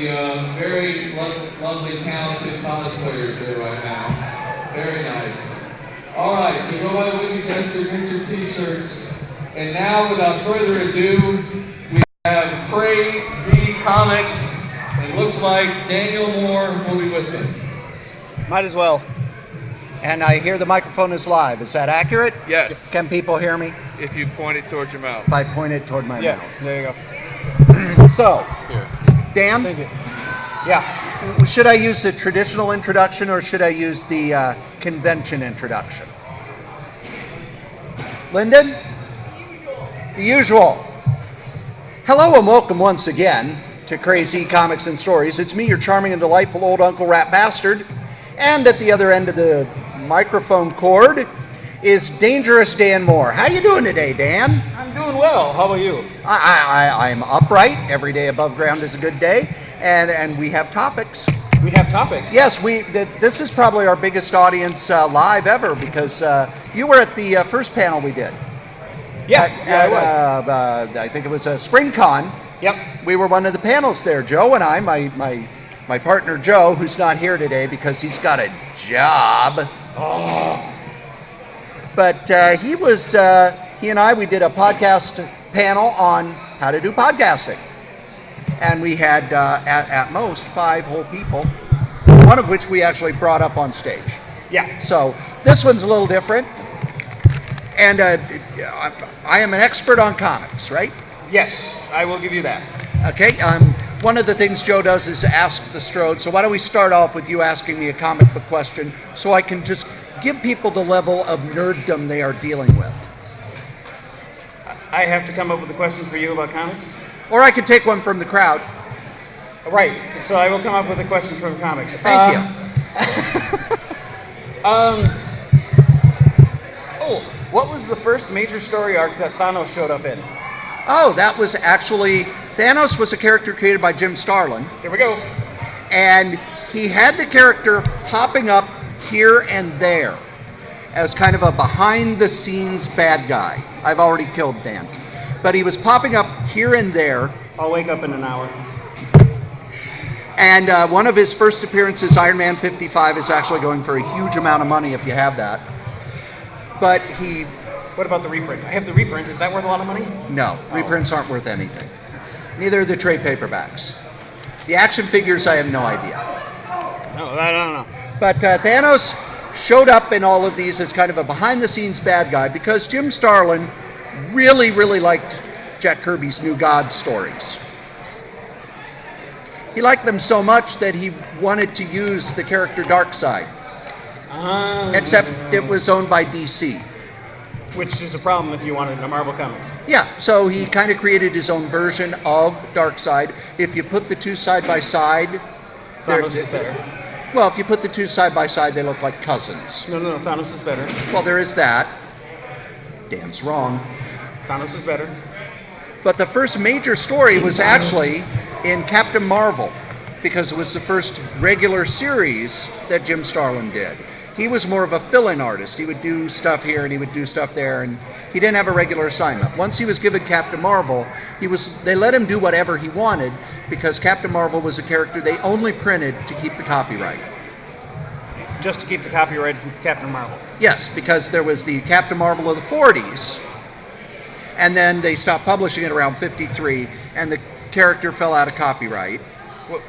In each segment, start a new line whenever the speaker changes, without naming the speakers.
the very lovely, talented tennis players there right now. Very nice. All right, so go by the Whitney Dexter picture T-shirts. And now, without further ado, we have Crazy Comics. It looks like Daniel Moore will be with them.
Might as well. And I hear the microphone is live. Is that accurate?
Yes.
Can people hear me?
If you point it towards your mouth.
If I point it toward my mouth.
There you go.
So,
Here.
Dan?
Thank you.
Yeah. Should I use the traditional introduction or should I use the convention introduction? Lyndon? The usual. Hello and welcome once again to Crazy Comics and Stories. It's me, your charming and delightful old Uncle Rat Bastard. And at the other end of the microphone cord is Dangerous Dan Moore. How you doing today, Dan?
I'm doing well. How about you?
I'm upright. Every day above ground is a good day. And we have topics.
We have topics.
Yes, this is probably our biggest audience live ever because you were at the first panel we did.
Yeah,
I
was.
I think it was a Spring Con.
Yep.
We were one of the panels there. Joe and I, my partner Joe, who's not here today because he's got a job.
Oh.
But he and I, we did a podcast panel on how to do podcasting. And we had, at most, 5 whole people, one of which we actually brought up on stage.
Yeah.
So this one's a little different. And I am an expert on comics, right?
Yes, I will give you that.
Okay. One of the things Joe does is ask the Strode. So why don't we start off with you asking me a comic book question so I can just give people the level of nerddom they are dealing with.
I have to come up with a question for you about comics?
Or I could take one from the crowd.
Right, so I will come up with a question from comics.
Thank you.
What was the first major story arc that Thanos showed up in?
Oh, that was actually, Thanos was a character created by Jim Starlin.
Here we go.
And he had the character popping up here and there as kind of a behind-the-scenes bad guy. I've already killed Dan. But he was popping up here and there.
I'll wake up in an hour.
And one of his first appearances, Iron Man 55, is actually going for a huge amount of money if you have that. But he...
What about the reprint? I have the reprint. Is that worth a lot of money?
No, reprints aren't worth anything. Neither are the trade paperbacks. The action figures, I have no idea.
No, I don't know.
But Thanos showed up in all of these as kind of a behind-the-scenes bad guy because Jim Starlin really, really liked Jack Kirby's New Gods stories. He liked them so much that he wanted to use the character Darkseid. Except it was owned by DC.
Which is a problem if you wanted a Marvel comic.
Yeah, so he kind of created his own version of Darkseid. If you put the two side by side,
Thanos is better.
Well, if you put the two side by side, they look like cousins.
No, Thanos is better.
Well, there is that. Dan's wrong.
Thanos is better.
But the first major story was actually in Captain Marvel, because it was the first regular series that Jim Starlin did. He was more of a fill-in artist. He would do stuff here and he would do stuff there, and he didn't have a regular assignment. Once he was given Captain Marvel, they let him do whatever he wanted because Captain Marvel was a character they only printed to keep the copyright.
Just to keep the copyright from Captain Marvel?
Yes, because there was the Captain Marvel of the 40s, and then they stopped publishing it around 53, and the character fell out of copyright.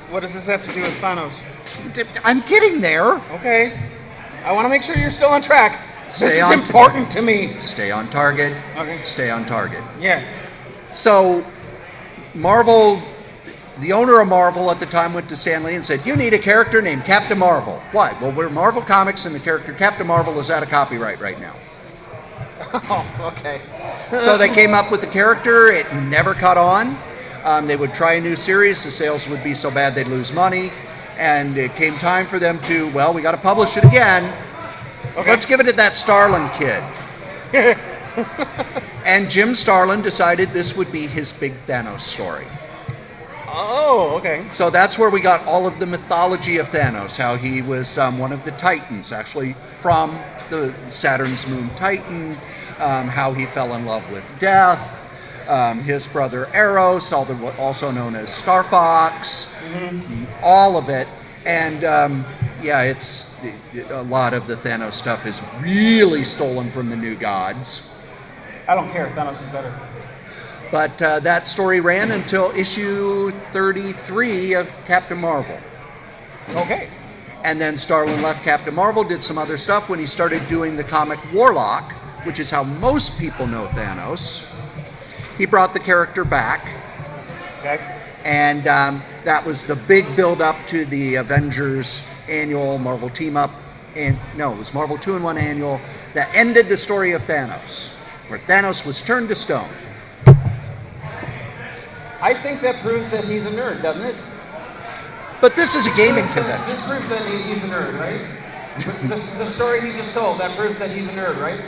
What does this have to do with Thanos?
I'm getting there.
Okay. I want to make sure you're still on track. This is
on
important to me.
Stay on target.
Okay.
Stay on target.
Yeah.
So, Marvel, the owner of Marvel at the time went to Stan Lee and said, "You need a character named Captain Marvel." Why? Well, we're Marvel Comics and the character Captain Marvel is out of copyright right now.
Oh, okay.
So they came up with the character. It never caught on. They would try a new series. The sales would be so bad they'd lose money. And it came time for them to, well, we got to publish it again. Okay. Let's give it to that Starlin kid. And Jim Starlin decided this would be his big Thanos story.
Oh, okay.
So that's where we got all of the mythology of Thanos, how he was one of the Titans, actually from the Saturn's moon Titan, how he fell in love with death, his brother Eros, also known as Star Fox, all of it. And it's a lot of the Thanos stuff is really stolen from the New Gods.
I don't care. Thanos is better.
But that story ran until issue 33 of Captain Marvel.
Okay.
And then Starlin left Captain Marvel, did some other stuff when he started doing the comic Warlock, which is how most people know Thanos. He brought the character back.
Okay.
And that was the big build-up to the Avengers annual Marvel team-up. It was Marvel 2-in-1 annual that ended the story of Thanos, where Thanos was turned to stone.
I think that proves that he's a nerd, doesn't it?
But this is a gaming convention.
This proves that he's a nerd, right? the story he just told, that proves that he's a nerd, right?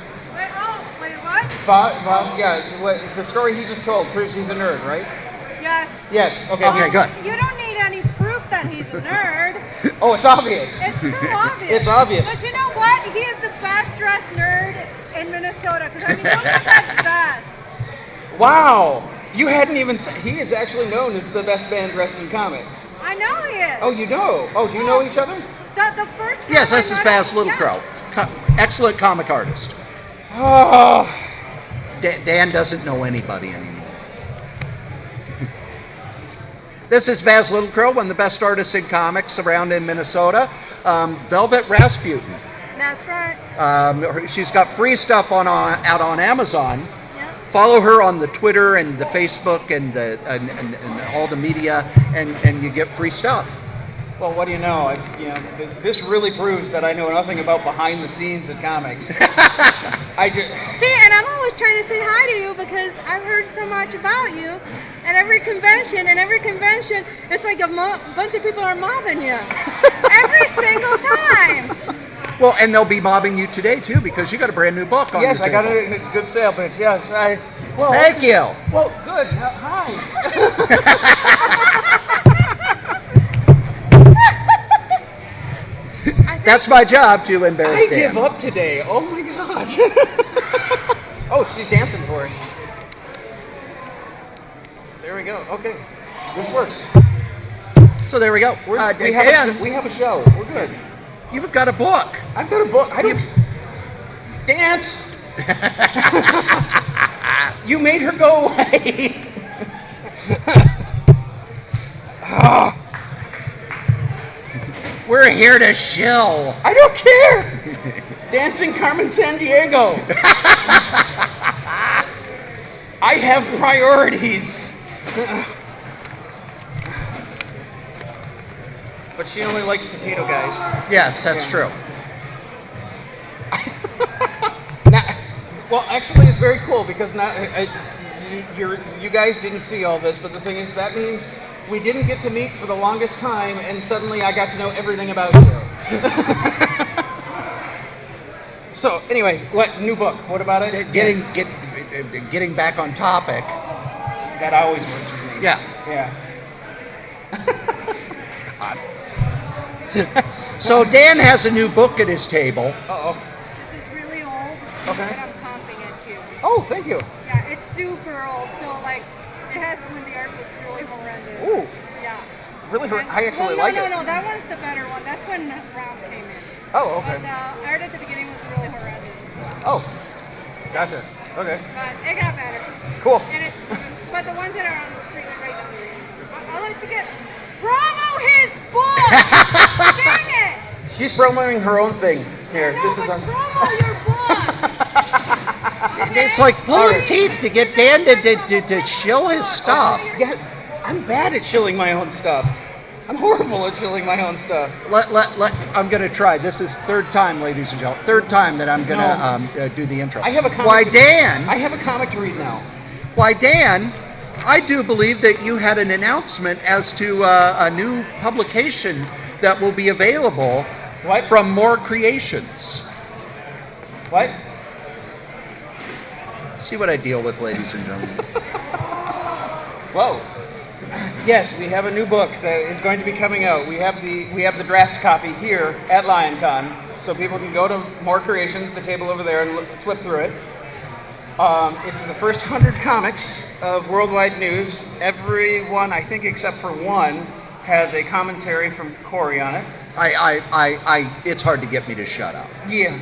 Wait, what?
Voss, the story he just told proves he's a nerd, right?
Yes.
Yes, okay.
Okay, good.
You don't need any proof that he's a nerd.
Oh, it's obvious.
It's so obvious.
It's obvious.
But you know what? He is the best dressed nerd in Minnesota. Because, those guys are the best.
Wow. You hadn't even said, he is actually known as the best man dressed in comics.
I know he is.
Oh, you know? Oh, do you know each other?
The first time
Yes, this
I
is
met
Fast
him-
Little
yeah.
Crow. Excellent comic artist.
Oh.
Dan doesn't know anybody anymore. This is Vaz Little Crow, one of the best artists in comics around in Minnesota. Velvet Rasputin.
That's right.
She's got free stuff out on Amazon.
Yep.
Follow her on the Twitter and the Facebook and all the media, and you get free stuff.
Well, what do you know? This really proves that I know nothing about behind the scenes of comics.
See, and I'm always trying to say hi to you because I've heard so much about you at every convention. And every convention, it's like a bunch of people are mobbing you. Every single time.
Well, and they'll be mobbing you today, too, because you got a brand new book on
yes,
your
I got
table.
a good sale pitch. Yes, well,
Thank you.
Well, good. Hi.
That's my job, to embarrass
I
Dan.
give up today. Oh my god. Oh, she's dancing for us. There we go. Okay, this works.
So there we go.
We
Dan,
have a show. We're good.
you've got a book.
I've got a book. I don't dance. You made her go away.
We're here to shill.
I don't care. Dancing Carmen Sandiego. I have priorities. But she only likes potato guys.
Yes, that's
Yeah.
true.
Now, well, actually, it's very cool because now you guys didn't see all this, but the thing is, that means we didn't get to meet for the longest time, and suddenly I got to know everything about you. So, anyway, what new book? What about it?
Getting back on topic.
That always works for me.
Yeah.
Yeah.
So Dan has a new book at his table.
Uh-oh.
This is really old.
Okay.
But I'm comping it too.
Oh, thank you.
Yeah, it's super old. So, like, it has when the art was really horrendous.
Ooh.
Yeah.
Really, I actually
well,
like
no,
it.
No, that one's the better one. That's when Rob came in.
Oh, okay.
But the art at the beginning was really horrendous.
Oh, gotcha. Okay.
But it got better.
Cool.
And but the ones that are on the screen right now, I'll let you get promo his book. Dang it!
She's promoting her own thing here.
No,
This is
but
on.
promo your book. Okay?
It's like pulling
Alright.
teeth to get Dan to shill his stuff.
Yeah, I'm bad at chilling my own stuff. I'm horrible at chilling my own stuff.
I'm going to try. This is third time, ladies and gentlemen. Third time that I'm going to do the intro.
I have a comic.
Why, Dan?
I have a comic to read now.
Why, Dan? I do believe that you had an announcement as to a new publication that will be available
What?
from More Creations.
What?
See what I deal with, ladies and gentlemen.
Whoa. Yes, we have a new book that is going to be coming out. We have the draft copy here at LionCon, so people can go to More Creations, the table over there, and flip through it. It's the first 100 comics of worldwide news. Everyone, I think except for one, has a commentary from Cory on it.
It's hard to get me to shut up.
Yeah.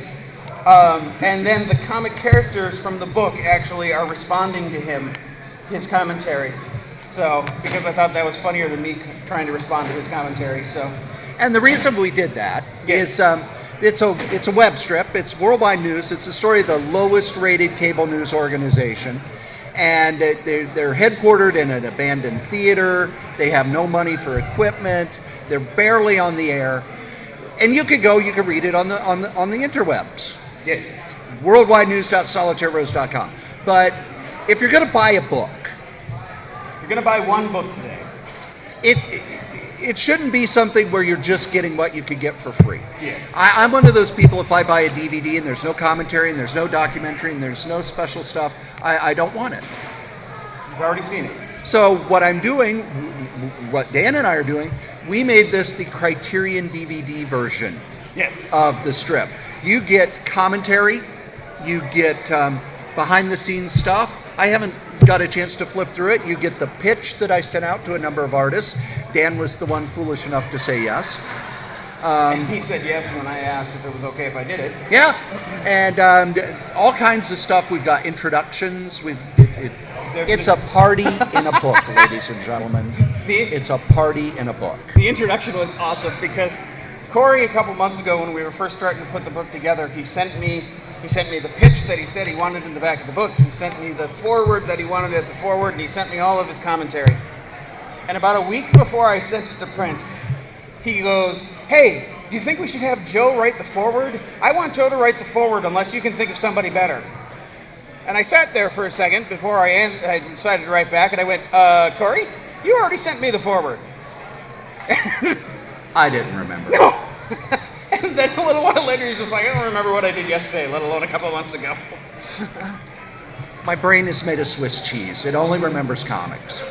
And then the comic characters from the book actually are responding to his commentary. So, because I thought that was funnier than me trying to respond to his commentary, so.
And the reason we did that
Yes.
is it's a web strip. It's worldwide news. It's the story of the lowest rated cable news organization. And they're headquartered in an abandoned theater. They have no money for equipment. They're barely on the air. And you could read it on the interwebs.
Yes.
Worldwidenews.solitairerose.com. But if you're going to buy a book,
You're going to buy one book today.
it shouldn't be something where you're just getting what you could get for free.
Yes.
I'm one of those people, if I buy a DVD and there's no commentary and there's no documentary and there's no special stuff, I don't want it.
You've already seen it.
So what I'm doing, what Dan and I are doing, we made this the Criterion DVD version
Yes.
of the strip. You get commentary, you get behind the scenes stuff. I haven't got a chance to flip through it. You get the pitch that I sent out to a number of artists. Dan was the one foolish enough to say yes.
He said yes when I asked if it was okay if I did it.
Yeah, and all kinds of stuff. We've got introductions. It's a party in a book, ladies and gentlemen. It's a party in a book.
The introduction was awesome because Cory, a couple months ago when we were first starting to put the book together, he sent me the pitch that he said he wanted in the back of the book. He sent me the foreword that he wanted at the foreword, and he sent me all of his commentary. And about a week before I sent it to print, he goes, "Hey, do you think we should have Joe write the foreword? I want Joe to write the foreword unless you can think of somebody better." And I sat there for a second before I decided to write back, and I went, "Cory, you already sent me the foreword."
I didn't remember.
No. And then a little while later, he's just like, "I don't remember what I did yesterday, let alone a couple of months ago."
My brain is made of Swiss cheese. It only remembers comics.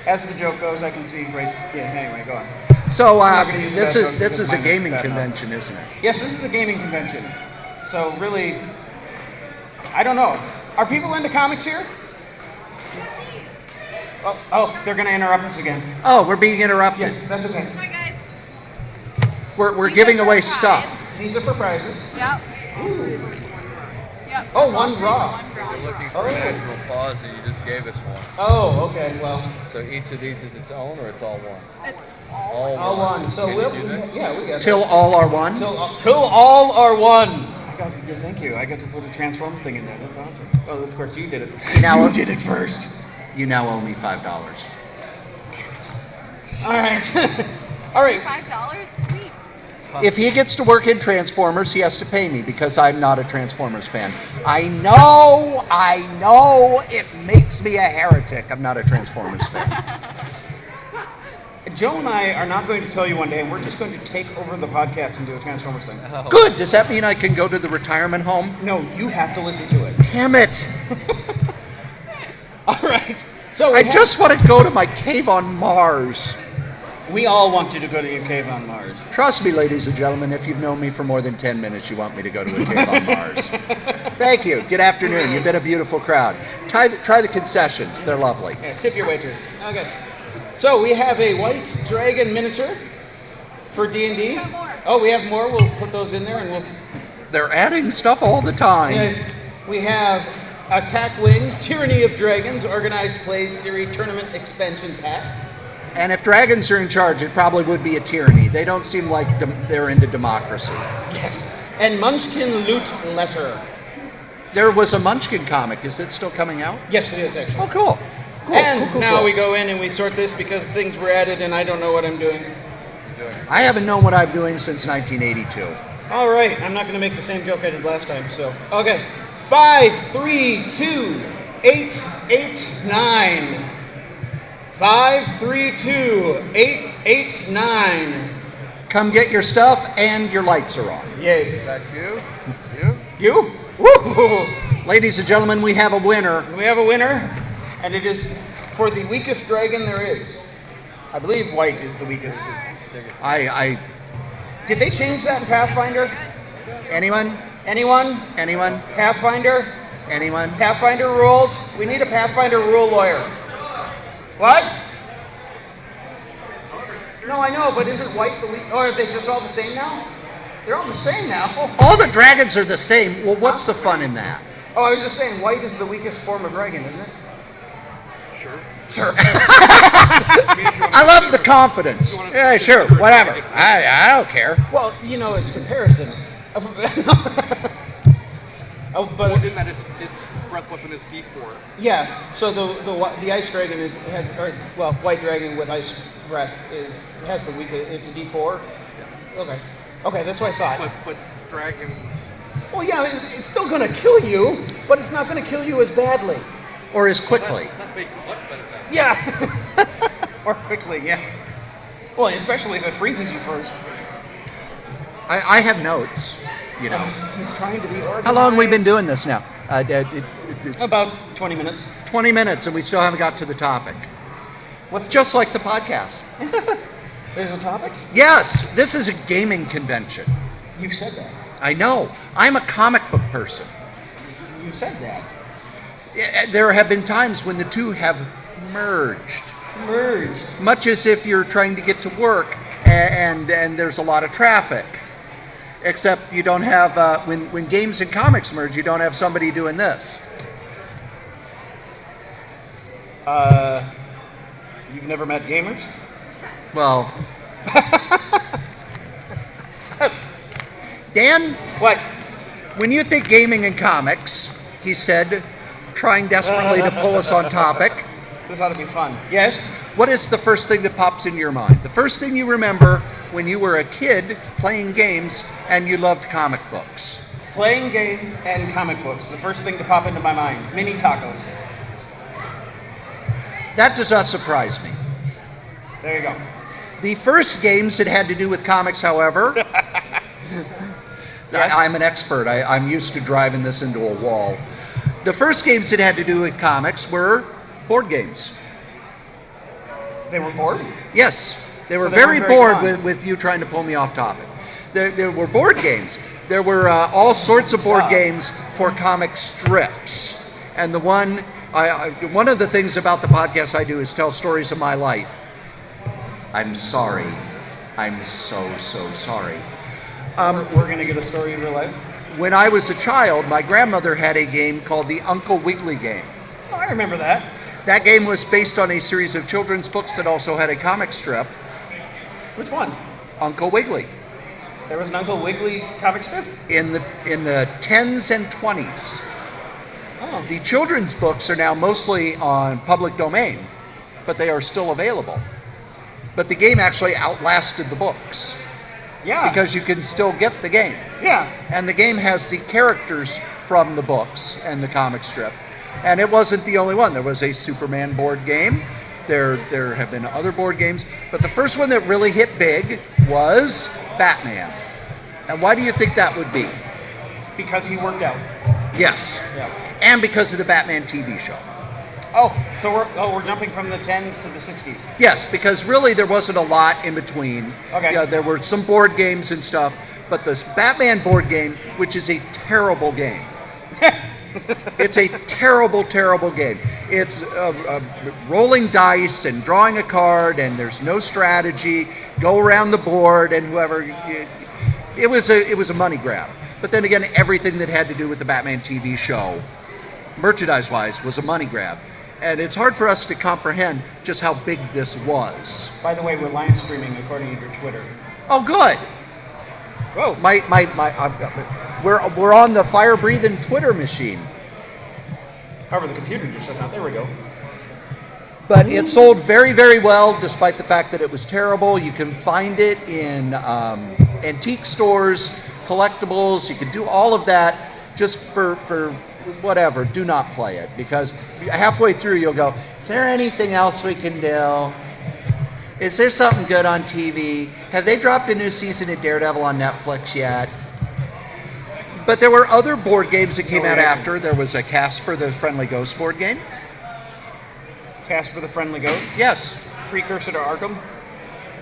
As the joke goes, I can see right. Yeah. Anyway, go on.
So
not gonna use
this
that
is
joke
this
because
is a
mine is
gaming
bad enough.
convention, isn't it?
Yes, this is a gaming convention. So really, I don't know. Are people into comics here? Oh, they're going to interrupt us again.
Oh, we're being interrupted.
Yeah, that's okay.
Hi guys.
We're
These
giving
are
away
for a
stuff.
prize.
These are for prizes.
Yep. Yep.
Oh,
All
one
three
raw.
for one draw.
We're looking for a natural pause, and you just gave us one.
Oh, okay. Well,
So each of these is its own, or it's all one?
It's all.
all one. So
Can
we'll.
you do that?
Yeah, we got
Till all are one.
Till all are one. Thank you. I got to put a transform thing in there. That's awesome. Oh, of course you did it.
Now-
You did it first.
You now owe me $5.
All right. All right.
$5. Sweet.
If he gets to work in Transformers, he has to pay me because I'm not a Transformers fan. I know, it makes me a heretic. I'm not a Transformers fan.
Joe and I are not going to tell you one day, and we're just going to take over the podcast and do a Transformers thing.
Good. Does that mean I can go to the retirement home?
No, you have to listen to it.
Damn it.
All right. So
I just want to go to my cave on Mars.
we all want you to go to your cave on Mars.
Trust me, ladies and gentlemen, if you've known me for more than 10 minutes, you want me to go to a cave on Mars. Thank you. Good afternoon. You've been a beautiful crowd. Try the concessions. They're lovely.
Yeah, tip your waitress. Okay. So we have a white dragon miniature for D&D.
got more.
Oh, we have more. We'll put those in there, and we'll.
They're adding stuff all the time.
Yes, we have Attack Wing, Tyranny of Dragons, Organized Play Series Tournament Expansion Pack.
And if dragons are in charge, it probably would be a tyranny. They don't seem like they're into democracy.
Yes. And Munchkin Loot Letter.
There was a Munchkin comic. Is it still coming out?
Yes, it is actually.
Oh, cool. Cool.
And
cool,
now
cool.
we go in and we sort this because things were added and I don't know what I'm doing.
I haven't known what I'm doing since 1982.
All right, I'm not going to make the same joke I did last time. So, okay. 5, 3, 2, 8, 8, 9. 5, 3, 2, 8, 8, 9.
Come get your stuff and your lights are on.
Yes.
That's you? You?
You? Woo!
Ladies and gentlemen, we have a winner.
We have a winner, and it is for the weakest dragon there is. I believe white is the weakest.
I
Did they change that in Pathfinder?
anyone?
Anyone?
Anyone?
Pathfinder?
Anyone?
Pathfinder rules? We need a Pathfinder rule lawyer. What? No, I know, but isn't white the weak? Or are they just all the same now? They're all the same now.
All the dragons are the same. Well, what's the fun in that?
Oh, I was just saying, white is the weakest form of dragon, isn't it? Sure.
I love the confidence. Yeah, sure, whatever. I don't care.
Well, it's comparison. Oh, but
in that its breath weapon is D4.
yeah. So the ice dragon white dragon with ice breath has the weakest. It's a D4. Okay. Okay, that's what I thought.
But dragons.
Well, yeah, it's still going to kill you, but it's not going to kill you as badly.
Or as quickly.
That makes it much better.
Yeah. Or quickly, yeah. Well, especially if it freezes you first.
I have notes,
He's trying to be organized.
How long have we been doing this now?
About 20 minutes.
20 minutes, and we still haven't got to the topic.
What's
Just like the podcast.
There's a topic?
Yes, this is a gaming convention.
You've said that.
I know. I'm a comic book person.
You said that.
There have been times when the two have merged.
Merged.
Much as if you're trying to get to work and there's a lot of traffic. Except you don't have, when games and comics merge, you don't have somebody doing this.
You've never met gamers?
Well. Dan,
What?
when you think gaming and comics, he said, trying desperately to pull us on topic,
This ought to be fun. Yes?
what is the first thing that pops into your mind? The first thing you remember when you were a kid playing games and you loved comic books?
Playing games and comic books. The first thing to pop into my mind. Mini tacos.
That does not surprise me.
There you go.
The first games that had to do with comics, however, I'm an expert. I'm used to driving this into a wall. The first games that had to do with comics were board games.
They were bored?
Yes, they were
So they
very
weren't very
bored
fun.
with you trying to pull me off topic. There were board games. There were all sorts of board games for comic strips. And one of the things about the podcast I do is tell stories of my life. I'm sorry. I'm so sorry.
We're going to get a story in real life?
When I was a child, my grandmother had a game called the Uncle Wiggily game.
Oh, I remember that.
That game was based on a series of children's books that also had a comic strip,
Which one?
Uncle Wiggily.
There was an Uncle Wiggily comic strip?
In the 10s and 20s.
Oh.
The children's books are now mostly on public domain, but they are still available. But the game actually outlasted the books
Yeah.
because you can still get the game.
Yeah.
And the game has the characters from the books and the comic strip. And it wasn't the only one. There was a Superman board game. There have been other board games. But the first one that really hit big was Batman. And why do you think that would be?
Because he worked out.
Yes.
Yeah.
And because of the Batman TV show.
Oh, so we're jumping from the 10s to the 60s.
Yes, because really there wasn't a lot in between.
Okay.
Yeah, there were some board games and stuff, but this Batman board game, which is a terrible game. It's a terrible, terrible game. It's rolling dice and drawing a card, and there's no strategy. Go around the board, and whoever. It was a money grab. But then again, everything that had to do with the Batman TV show, merchandise-wise, was a money grab. And it's hard for us to comprehend just how big this was.
By the way, we're live streaming according to your Twitter.
Oh, good.
Whoa.
We're on the fire-breathing Twitter machine.
However, the computer just shut down. There we go.
But it sold very, very well, despite the fact that it was terrible. You can find it in antique stores, collectibles. You can do all of that just for whatever. Do not play it, because halfway through you'll go, is there anything else we can do? Is there something good on TV? Have they dropped a new season of Daredevil on Netflix yet? But there were other board games that came out after. There was a Casper the Friendly Ghost board game.
Casper the Friendly Ghost?
Yes.
Precursor to Arkham?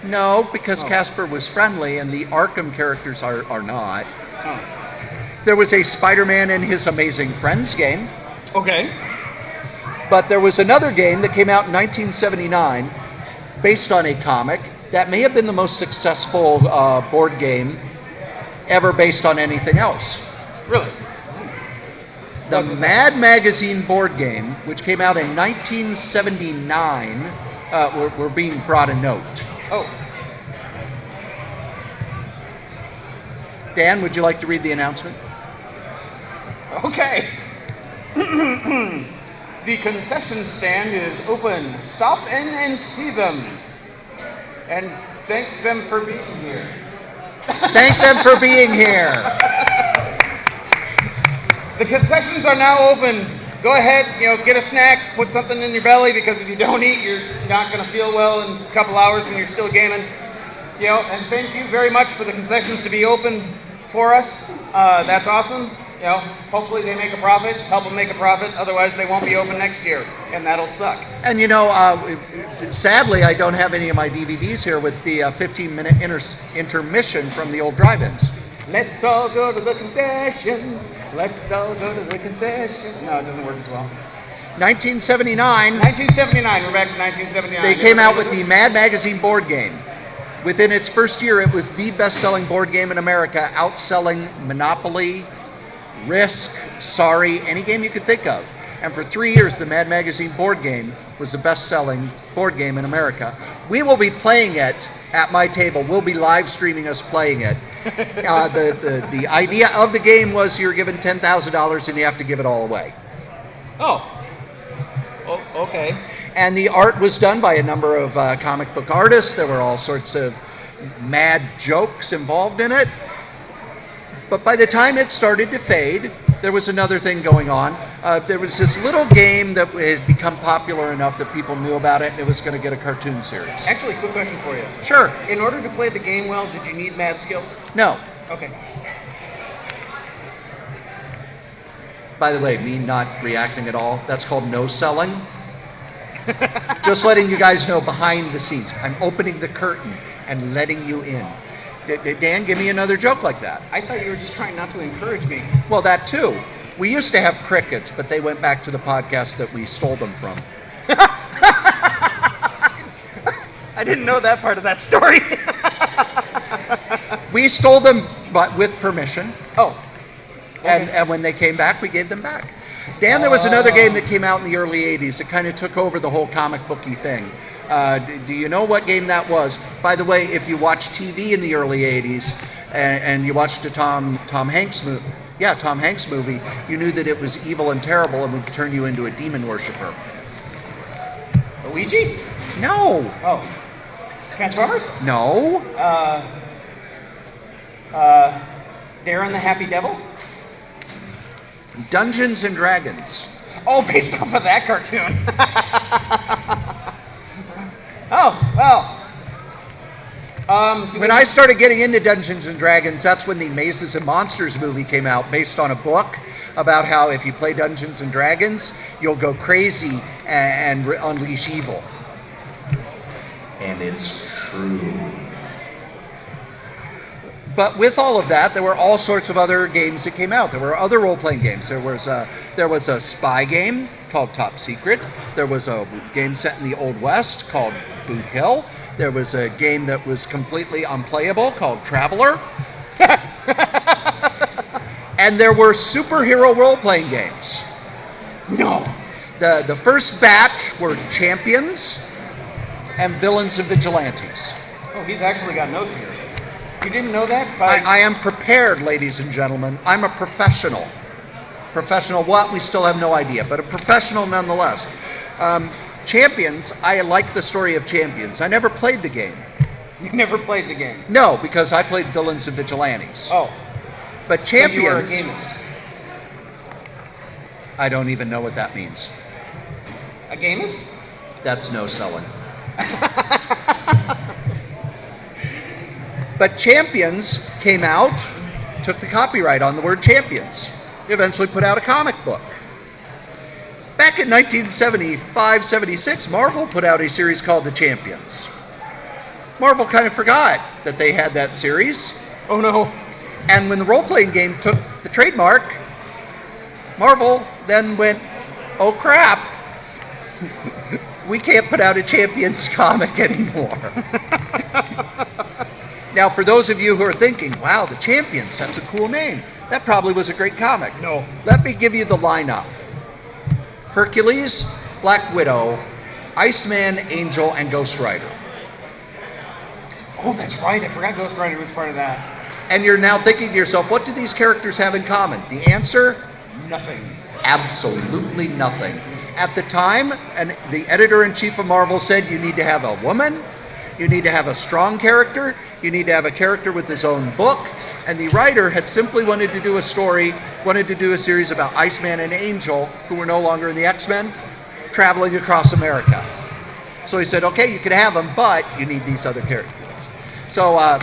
No, because Casper was friendly and the Arkham characters are not.
Oh.
There was a Spider-Man and His Amazing Friends game.
Okay.
But there was another game that came out in 1979 based on a comic that may have been the most successful board game ever based on anything else.
Really?
The Mad Magazine board game, which came out in 1979, we're being brought a note.
Oh.
Dan, would you like to read the announcement?
Okay. The concession stand is open. Stop in and see them. And thank them for being here.
Thank them for being here.
The concessions are now open. Go ahead, get a snack, put something in your belly, because if you don't eat, you're not going to feel well in a couple hours when you're still gaming. And thank you very much for the concessions to be open for us. That's awesome. Hopefully they make a profit. Help them make a profit. Otherwise, they won't be open next year, and that'll suck.
And sadly, I don't have any of my DVDs here with the 15-minute intermission from the old drive-ins.
Let's all go to the concessions. Let's all go to the concessions. No, it doesn't work as well.
1979.
1979. We're back to 1979.
They came out with the Mad Magazine board game. Within its first year, it was the best-selling board game in America, outselling Monopoly, Risk, Sorry, any game you could think of. And for 3 years, the Mad Magazine board game was the best-selling board game in America. We will be playing it at my table. We'll be live streaming us playing it. The idea of the game was you're given $10,000 and you have to give it all away.
Oh, okay.
And the art was done by a number of comic book artists. There were all sorts of mad jokes involved in it. But by the time it started to fade, there was another thing going on. There was this little game that had become popular enough that people knew about it, and it was going to get a cartoon series.
Actually, quick question for you.
Sure.
In order to play the game well, did you need mad skills?
No.
Okay.
By the way, me not reacting at all, that's called no selling. Just letting you guys know behind the scenes. I'm opening the curtain and letting you in. Dan, give me another joke like that.
I thought you were just trying not to encourage me.
Well, that too. We used to have crickets, but they went back to the podcast that we stole them from.
I didn't know that part of that story.
We stole them, but with permission.
Oh. Okay.
And when they came back, we gave them back. Dan, there was another game that came out in the early 80s that kind of took over the whole comic booky thing. Do you know what game that was? By the way, if you watched TV in the early 80s and you watched a Tom Hanks movie, Tom Hanks movie, you knew that it was evil and terrible and would turn you into a demon worshiper.
Luigi?
No.
Oh. Transformers?
No.
Darren the Happy Devil?
Dungeons and Dragons.
Oh, based off of that cartoon. Oh, well.
When I started getting into Dungeons and Dragons, that's when the Mazes and Monsters movie came out, based on a book about how if you play Dungeons and Dragons, you'll go crazy and unleash evil. And it's true. But with all of that, there were all sorts of other games that came out. There were other role-playing games. There was a spy game called Top Secret. There was a game set in the Old West called Boot Hill. There was a game that was completely unplayable called Traveler. And there were superhero role-playing games.
No.
The first batch were Champions and Villains and Vigilantes.
Oh, he's actually got notes here. You didn't know that?
I am prepared, ladies and gentlemen. I'm a professional. Professional what? We still have no idea, but a professional nonetheless. Champions, I like the story of Champions. I never played the game.
You never played the game?
No, because I played Villains and Vigilantes.
Oh.
But Champions...
So you were a gamist.
I don't even know what that means.
A gamist?
That's no selling. But Champions came out, took the copyright on the word Champions. They eventually put out a comic book. Back in 1975-76, Marvel put out a series called The Champions. Marvel kind of forgot that they had that series.
Oh no.
And when the role-playing game took the trademark, Marvel then went, oh crap, we can't put out a Champions comic anymore. Now, for those of you who are thinking, wow, the Champions, that's a cool name. That probably was a great comic.
No.
Let me give you the lineup. Hercules, Black Widow, Iceman, Angel, and Ghost Rider.
Oh, that's right. I forgot Ghost Rider was part of that.
And you're now thinking to yourself, what do these characters have in common? The answer?
Nothing.
Absolutely nothing. At the time, and the editor-in-chief of Marvel said you need to have a woman, you need to have a strong character, you need to have a character with his own book, and the writer had simply wanted to do a story, wanted to do a series about Iceman and Angel, who were no longer in the X-Men, traveling across America. So he said, okay, you can have them, but you need these other characters. So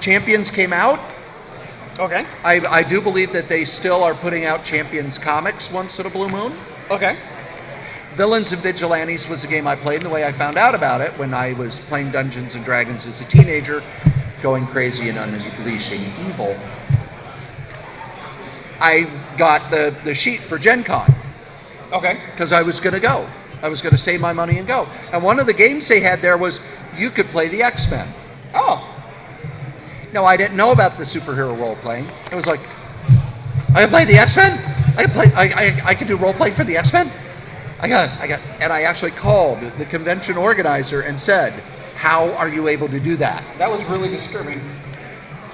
Champions came out.
Okay.
I do believe that they still are putting out Champions comics once in a blue moon.
Okay.
Villains and Vigilantes was a game I played, and the way I found out about it when I was playing Dungeons and Dragons as a teenager, going crazy and unleashing evil, I got the sheet for Gen Con.
Okay.
Because I was going to go. I was going to save my money and go. And one of the games they had there was you could play the X-Men.
Oh.
No, I didn't know about the superhero role-playing. It was like, I can play the X-Men? I can do role-playing for the X-Men? And I actually called the convention organizer and said, how are you able to do that?
That was really disturbing.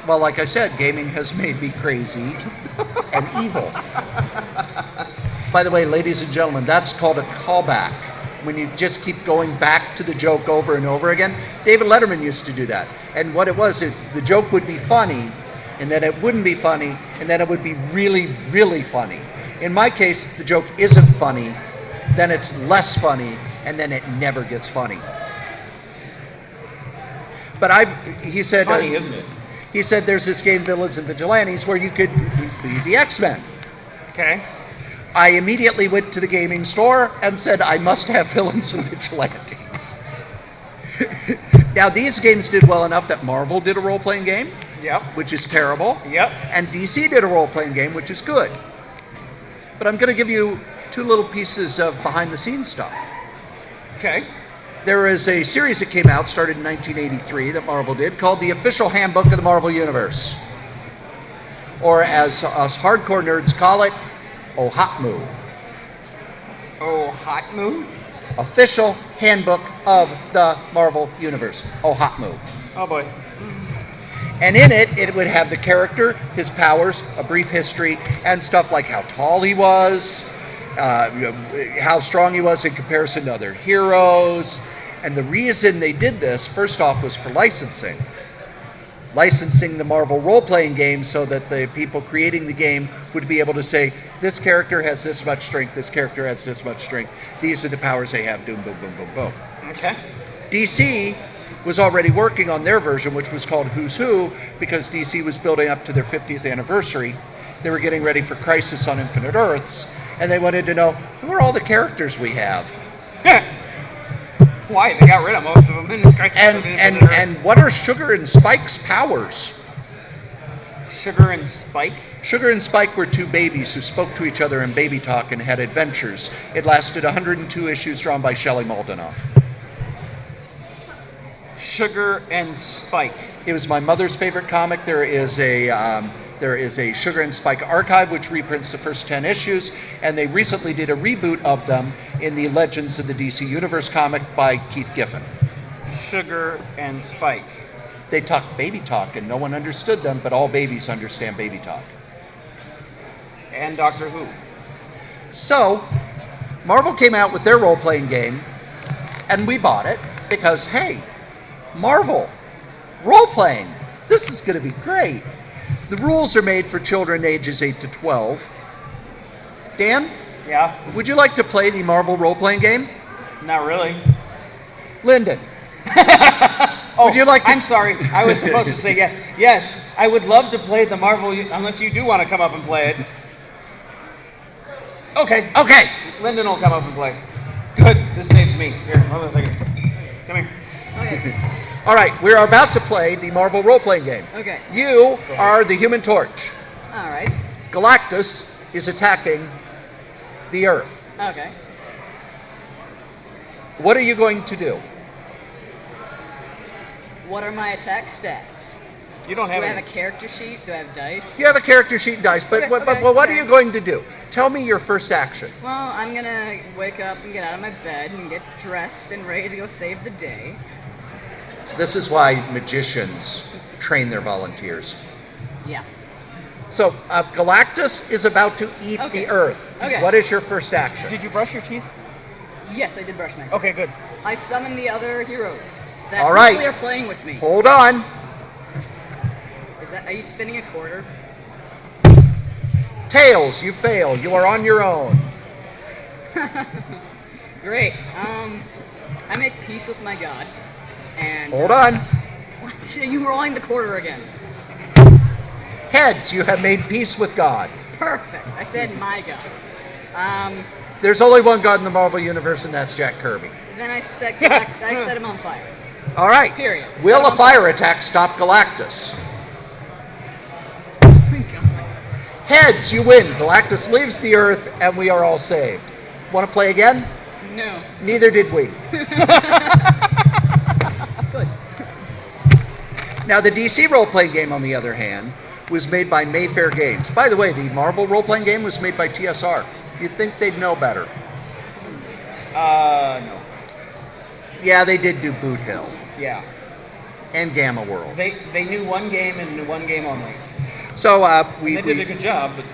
Well, like I said, gaming has made me crazy and evil. By the way, ladies and gentlemen, that's called a callback. When you just keep going back to the joke over and over again. David Letterman used to do that. And what it was, the joke would be funny, and then it wouldn't be funny, and then it would be really, really funny. In my case, the joke isn't funny, then it's less funny, and then it never gets funny. But he said...
Funny, isn't it?
He said there's this game, Villains and Vigilantes, where you could be the X-Men.
Okay.
I immediately went to the gaming store and said, I must have Villains and Vigilantes. Now, these games did well enough that Marvel did a role-playing game,
Yep.
which is terrible.
Yep.
And DC did a role-playing game, which is good. But I'm going to give you two little pieces of behind-the-scenes stuff.
Okay.
There is a series that came out, started in 1983, that Marvel did, called The Official Handbook of the Marvel Universe. Or as us hardcore nerds call it, OHOTMU.
OHOTMU?
Official Handbook of the Marvel Universe. OHOTMU.
Oh boy.
And in it, it would have the character, his powers, a brief history, and stuff like how tall he was, how strong he was in comparison to other heroes. And the reason they did this, first off, was for licensing. Licensing the Marvel role-playing game so that the people creating the game would be able to say, this character has this much strength, this character has this much strength, these are the powers they have, boom, boom, boom, boom, boom.
Okay.
DC was already working on their version, which was called Who's Who, because DC was building up to their 50th anniversary. They were getting ready for Crisis on Infinite Earths, and they wanted to know, who are all the characters we have?
Why? They got rid of most of them in Crisis on Infinite Earths.
And what are Sugar and Spike's powers?
Sugar and Spike?
Sugar and Spike were two babies who spoke to each other in baby talk and had adventures. It lasted 102 issues, drawn by Shelley Maldenoff.
Sugar and Spike.
It was my mother's favorite comic. There is a Sugar and Spike archive which reprints the first 10 issues, and they recently did a reboot of them in the Legends of the DC Universe comic by Keith Giffen.
Sugar and Spike.
They talked baby talk, and no one understood them, but all babies understand baby talk.
And Doctor Who.
So, Marvel came out with their role-playing game, and we bought it because, hey, Marvel, role-playing, this is going to be great. The rules are made for children ages 8 to 12. Dan,
Yeah?
would you like to play the Marvel role-playing game?
Not really.
Lyndon,
Oh,
would you like to...
I'm sorry. I was supposed to say yes. Yes, I would love to play the Marvel, unless you do want to come up and play it. Okay.
Okay.
Lyndon will come up and play. Good. This saves me. Here, hold on a second. Come here.
Okay.
All right, we're about to play the Marvel role-playing game.
Okay.
You are the Human Torch.
All right.
Galactus is attacking the Earth.
Okay.
What are you going to do?
What are my attack stats?
You don't
Do
have
I have
any.
a character sheet? Do I have dice?
You have a character sheet and dice, but,
Okay,
what,
okay,
but what are
okay.
you going to do? Tell me your first action.
Well, I'm gonna wake up and get out of my bed and get dressed and ready to go save the day.
This is why magicians train their volunteers.
Yeah.
So, Galactus is about to eat
Okay.
the Earth.
Okay.
What is your first action?
Did you brush your teeth?
Yes, I did brush my teeth.
Okay, good.
I summon the other heroes that
All right.
hopefully are playing with me.
Hold on.
Are you spinning a quarter?
Tails, you fail. You are on your own.
Great. I make peace with my god. And
Hold on.
What? You rolling the quarter again?
Heads, you have made peace with God.
Perfect. I said my god.
There's only one God in the Marvel Universe, and that's Jack Kirby.
Then I set him on fire.
All right.
Period.
Will
So-
a fire attack stop Galactus? Heads, you win. Galactus leaves the Earth, and we are all saved. Want to play again?
No.
Neither did we.
Good.
Now, the DC role-playing game, on the other hand, was made by Mayfair Games. By the way, the Marvel role-playing game was made by TSR. You'd think they'd know better.
No.
Yeah, they did do Boot Hill
Yeah.
and Gamma World.
They knew one game and knew one game only.
So
They did a good job, but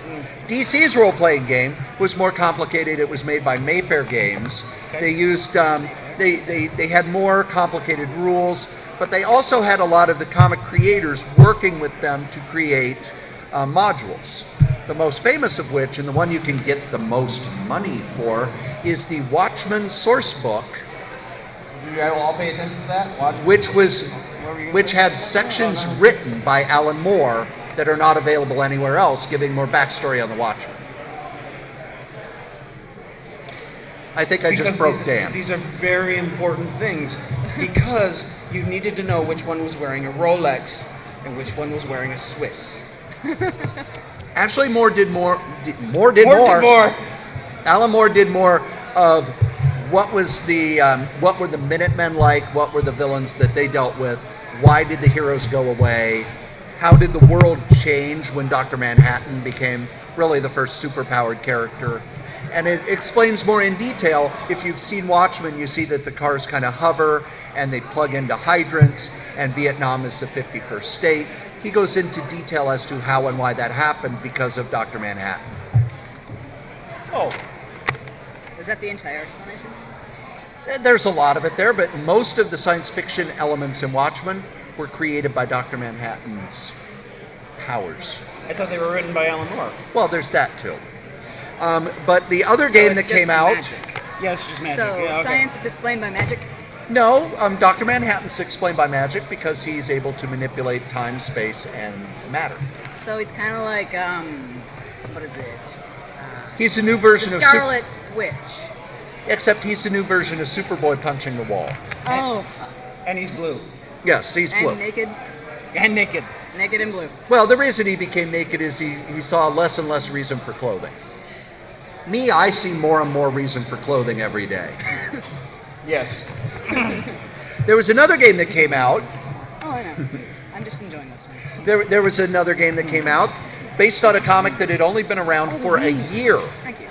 DC's role-playing game was more complicated. It was made by Mayfair Games.
Okay.
They used they had more complicated rules, but they also had a lot of the comic creators working with them to create modules. The most famous of which, and the one you can get the most money for, is the Watchmen source book,
do you all pay attention to that? Watch.
which had sections written by Alan Moore that are not available anywhere else, giving more backstory on the Watchmen. I think I just broke Dan.
These are very important things because you needed to know which one was wearing a Rolex and which one was wearing a Swiss.
Actually, Moore did more.
More did more.
Alan Moore did more of what was the what were the Minutemen like? What were the villains that they dealt with? Why did the heroes go away? How did the world change when Dr. Manhattan became really the first superpowered character? And it explains more in detail. If you've seen Watchmen, you see that the cars kind of hover and they plug into hydrants, and Vietnam is the 51st state. He goes into detail as to how and why that happened because of Dr. Manhattan.
Oh,
Is that the entire explanation?
There's a lot of it there, but most of the science fiction elements in Watchmen were created by Dr. Manhattan's powers.
I thought they were written by Alan Moore.
Well, there's that too. But the other
So
game
it's
that came
just
out,
magic.
Yeah, it's just magic.
So
yeah, okay.
science is explained by magic.
no, Dr. Manhattan's explained by magic because he's able to manipulate time, space, and matter.
So it's kind of like what is it?
He's a new
The
version of
Scarlet Witch.
except he's a new version of Superboy punching the wall.
Oh, fuck.
And he's blue.
Yes, he's blue.
And naked,
And naked.
naked and blue.
Well, the reason he became naked is he saw less and less reason for clothing. Me, I see more and more reason for clothing every day.
Yes.
There was another game that came out.
Oh, I know. I'm just enjoying this one.
There was another game that came out based on a comic that had only been around for a year.
Thank you.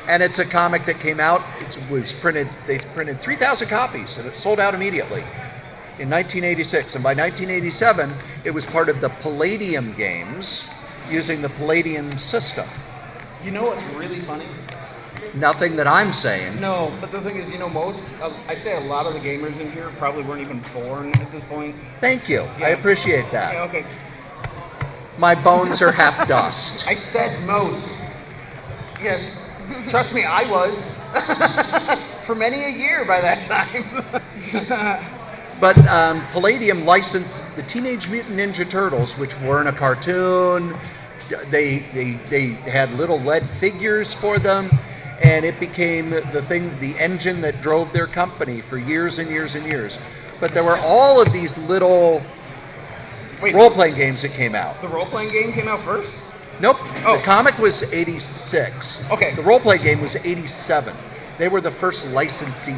And it's a comic that came out, it was printed, they printed 3,000 copies and it sold out immediately in 1986. And by 1987, it was part of the Palladium games using the Palladium system.
You know what's really funny?
Nothing that I'm saying.
No, but the thing is, I'd say a lot of the gamers in here probably weren't even born at this point.
Thank you. I
Yeah.
appreciate that.
Yeah, okay.
My bones are half dust.
I said most. Yes. Trust me, I was. For many a year by that time.
But Palladium licensed the Teenage Mutant Ninja Turtles, which weren't a cartoon. They had little lead figures for them, and it became the engine that drove their company for years and years and years. But there were all of these little
Wait,
role-playing games that came out.
the role-playing game came out first?
Nope.
Oh.
The comic was 86.
Okay.
The role-play game was 87. They were the first licensee.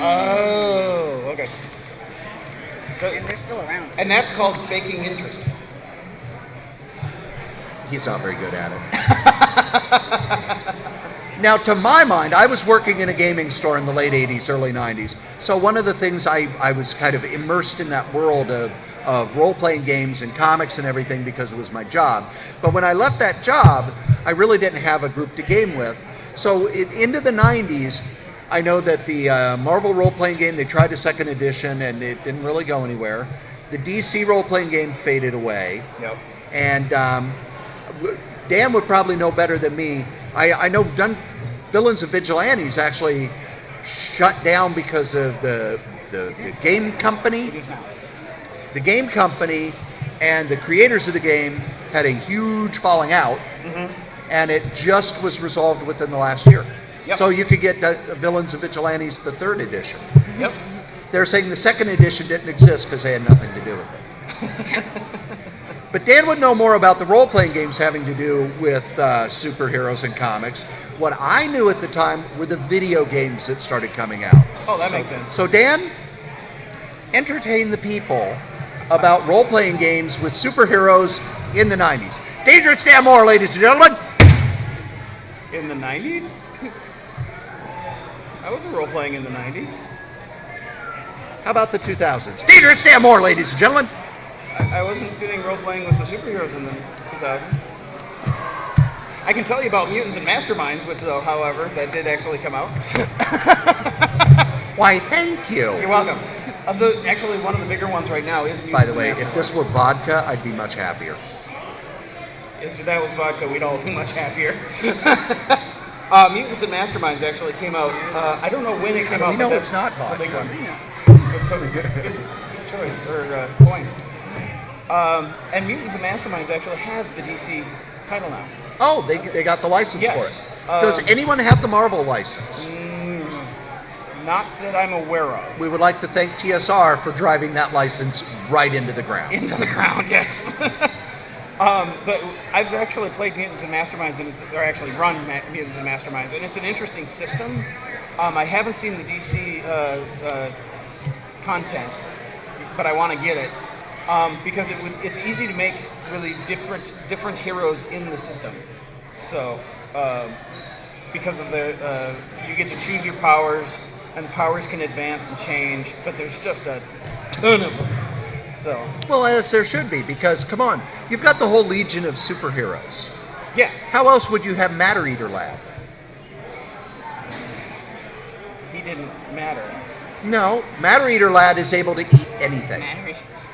Oh, okay.
And they're still around.
And that's called faking interest.
He's not very good at it. Now, to my mind, I was working in a gaming store in the late 80s, early 90s. So one of the things I was kind of immersed in that world of role-playing games and comics and everything because it was my job. But when I left that job, I really didn't have a group to game with. So into the 90s, I know that the Marvel role-playing game, they tried a second edition and it didn't really go anywhere. The DC role-playing game faded away.
Yep.
And Dan would probably know better than me. I know Villains of Vigilantes actually shut down because of the game company. The game company and the creators of the game had a huge falling out, and it just was resolved within the last year.
Yep.
So you could get Villains of Vigilantes, the third edition.
Yep.
They're saying the second edition didn't exist because they had nothing to do with it. But Dan would know more about the role-playing games having to do with superheroes and comics. What I knew at the time were the video games that started coming out.
Oh, that makes sense.
So Dan, entertain the people about role-playing games with superheroes in the 90s. Dangerous Dan Moore, ladies and gentlemen.
In the 90s? I wasn't role-playing in the 90s.
How about the 2000s? Dangerous Dan Moore, ladies and gentlemen.
I wasn't doing role-playing with the superheroes in the 2000s. I can tell you about Mutants and Masterminds, which, though, however, that did actually come out.
Why, thank you.
You're welcome. Actually, one of the bigger ones right now is Mutants
By the
and
way,
Masterminds.
if this were vodka, I'd be much happier.
If that was vodka, we'd all be much happier. Mutants and Masterminds actually came out. I don't know when it came out.
We know
but
it's not
that's a big
vodka.
one. Good choice, or point. And Mutants and Masterminds actually has the DC title now.
Oh, they got the license
Yes.
for it. Does anyone have the Marvel license?
Not that I'm aware of.
We would like to thank TSR for driving that license right into the ground.
Into the ground, yes. But I've actually played Mutants and Masterminds, and or actually run Mutants and Masterminds, and it's an interesting system. I haven't seen the DC content, but I want to get it because it's easy to make really different heroes in the system. So because of you get to choose your powers, and the powers can advance and change, but there's just a ton of them. So
Well, as there should be, because, come on, you've got the whole legion of superheroes.
yeah,
How else would you have Matter Eater Lad?
he didn't matter.
No, Matter Eater Lad is able to eat anything.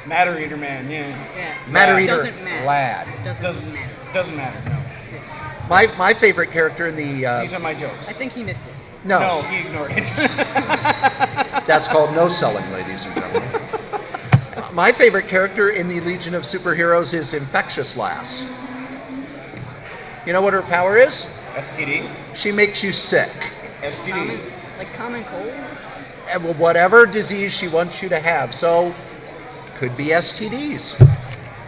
Matter Eater Man, yeah.
Yeah.
Matter
It
Eater
doesn't matter.
Lad.
Doesn't matter.
Doesn't matter, no.
My favorite character in the...
These are my jokes.
I think he missed it.
No, he ignored it.
That's called no selling, ladies and gentlemen. My favorite character in the Legion of Superheroes is Infectious Lass. You know what her power is?
STDs?
She makes you sick.
STDs.
Common cold?
And whatever disease she wants you to have. So, could be STDs.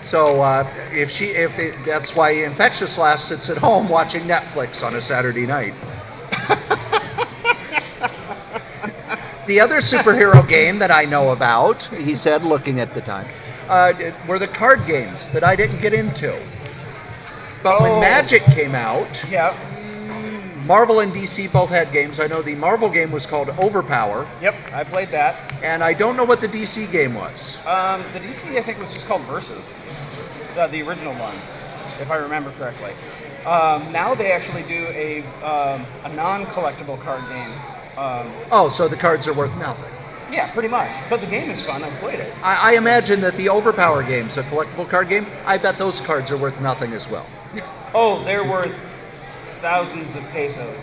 So, that's why Infectious Lass sits at home watching Netflix on a Saturday night. The other superhero game that I know about, he said, looking at the time, were the card games that I didn't get into. But when Magic came out,
Yeah.
Marvel and DC both had games. I know the Marvel game was called Overpower,
Yep, I played that.
and I don't know what the DC game was.
The DC, I think, was just called Versus. The original one, if I remember correctly. Now they actually do a non-collectible card game.
Oh, so the cards are worth nothing.
Yeah, pretty much. But the game is fun. I've played it.
I imagine that the Overpower game's a collectible card game. I bet those cards are worth nothing as well.
Oh, they're worth thousands of pesos.